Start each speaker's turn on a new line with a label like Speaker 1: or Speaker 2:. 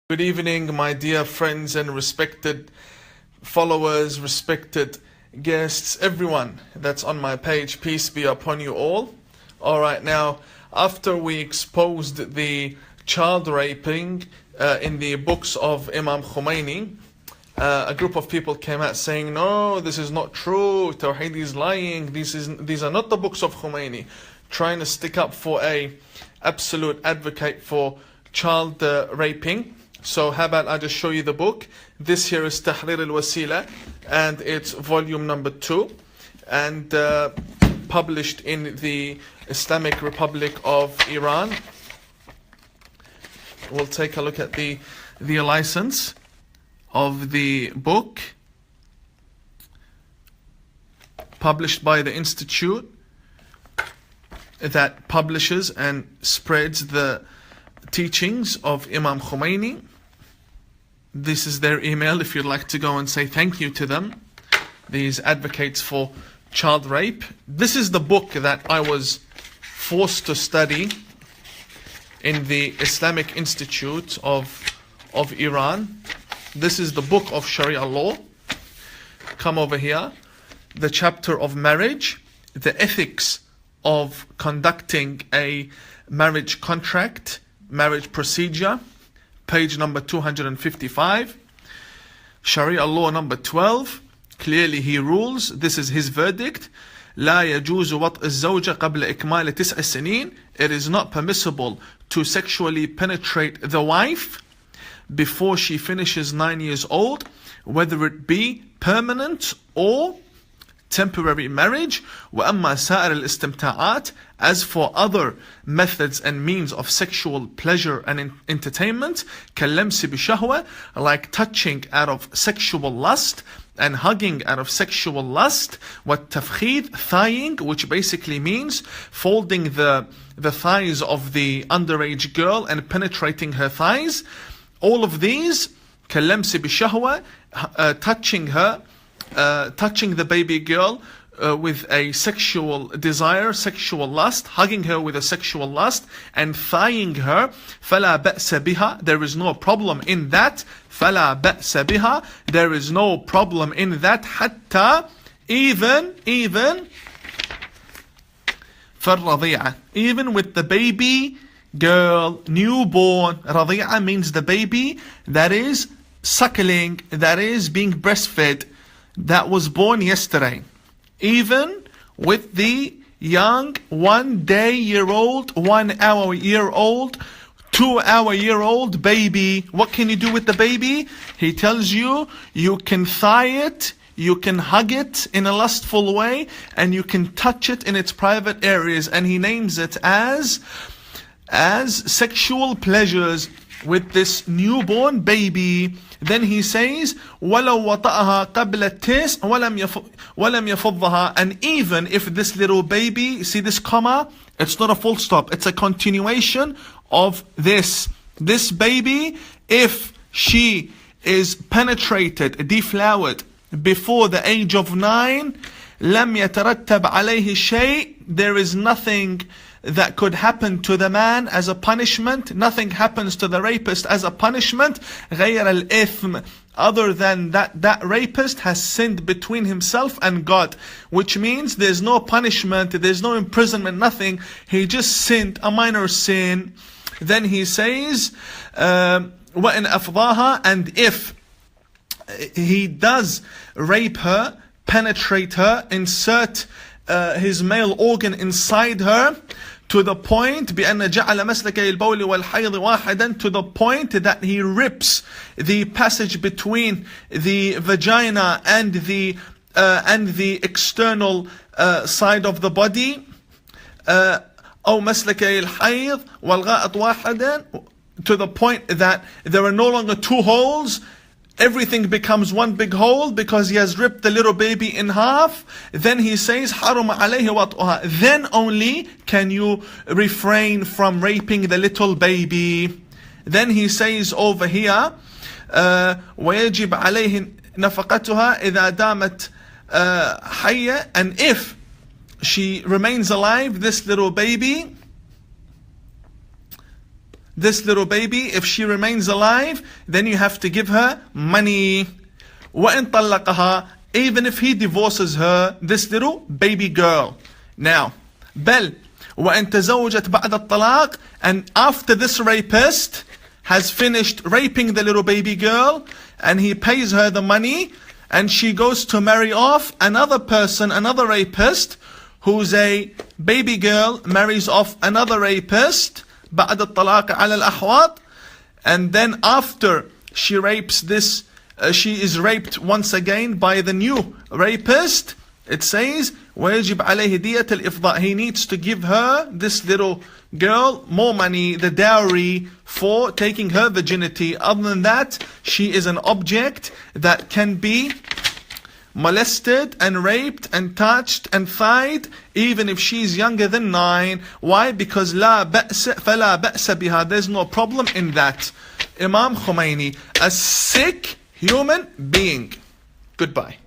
Speaker 1: Good evening, my dear friends and respected followers, respected guests, everyone that's on my page. Peace be upon you all. Alright, now, after we exposed the child raping in the books of Imam Khomeini, a group of people came out saying, no, this is not true, Tawheed is lying, these are not the books of Khomeini, trying to stick up for a absolute advocate for child raping. So how about I just show you the book. This here is Tahrir al-Wasila, and it's volume number 2, and published in the Islamic Republic of Iran. We'll take a look at the license of the book, published by the institute that publishes and spreads the teachings of Imam Khomeini. This is their email if you'd like to go and say thank you to them, these advocates for child rape. This is the book that I was forced to study in the Islamic Institute of Iran. This is the book of Shariah Law. Come over here. The chapter of marriage, the ethics of conducting a marriage contract, marriage procedure, page number 255. Sharia law number 12. Clearly he rules. This is his verdict. لا يجوز وطء الزوجة قبل إكمال 9 سنين. It is not permissible to sexually penetrate the wife before she finishes 9 years old, whether it be permanent or temporary marriage. وأما سائر الاستمتاعات, as for other methods and means of sexual pleasure and entertainment, كاللمس بشهوة, like touching out of sexual lust and hugging out of sexual lust, والتفخيذ, thighing, which basically means folding the thighs of the underage girl and penetrating her thighs. All of these, كاللمس بشهوة, touching her, touching the baby girl with a sexual desire, sexual lust, hugging her with a sexual lust, and thighing her. فَلَا بَأْسَ بِهَا, there is no problem in that. فَلَا بَأْسَ بِهَا, there is no problem in that. حتى, even فَالرَّضِيعَ, even with the baby girl, newborn. رَضِيعَ means the baby that is suckling, that is being breastfed, that was born yesterday. Even with the young 1 year old, 1 year old, 2 year old baby. What can you do with the baby? He tells you, you can thigh it, you can hug it in a lustful way, and you can touch it in its private areas. And he names it as sexual pleasures with this newborn baby. Then he says, وَلَوْ وَطَأَهَا قَبْلَ التِّسْعِ وَلَمْ يَفُضَّهَا, and even if this little baby, see this comma? It's not a full stop, it's a continuation of this. This baby, if she is penetrated, deflowered, before the age of 9, لَمْ يَتَرَتَّبْ عَلَيْهِ شَيْءٍ, there is nothing that could happen to the man as a punishment, nothing happens to the rapist as a punishment, غَيْرَ الْإِثْمِ, other than that rapist has sinned between himself and God. Which means there's no punishment, there's no imprisonment, nothing. He just sinned, a minor sin. Then he says, وَإِنْ أَفْضَاهَا, and if he does rape her, penetrate her, insert his male organ inside her, to the point بأن جعل مسلكي البول والحيض واحدا, to the point that he rips the passage between the vagina and the external side of the body, أو مسلكي الحيض والغائط واحدا, to the point that there are no longer 2 holes, everything becomes one big hole because he has ripped the little baby in half. Then he says, حَرُمَ عَلَيْهِ وَطْءُهَا, then only can you refrain from raping the little baby. Then he says over here, وَيَجِبْ عَلَيْهِ نَفَقَتُهَا إِذَا دَامَتْ حَيَّةً, and if she remains alive, this little baby, this little baby, if she remains alive, then you have to give her money. وَإِن طَلَّقَهَا, even if he divorces her, this little baby girl. Now, بل وَإِن تَزَوَّجَتْ بَعْدَ الطَّلَاقِ, and after this rapist has finished raping the little baby girl, and he pays her the money, and she goes to marry off another person, another rapist, who's a baby girl, marries off another rapist, بعد الطلاق على الأحواط, and then after she rapes this, she is raped once again by the new rapist. It says, وَيَجِبْ عَلَيْهِ دِيَةَ الْإِفْضَاءِ, he needs to give her, this little girl, more money, the dowry, for taking her virginity. Other than that, she is an object that can be molested and raped and touched and thied, even if she's younger than 9. Why? Because لا بأس فلا بأس بها, there's no problem in that. Imam Khomeini, a sick human being. Goodbye.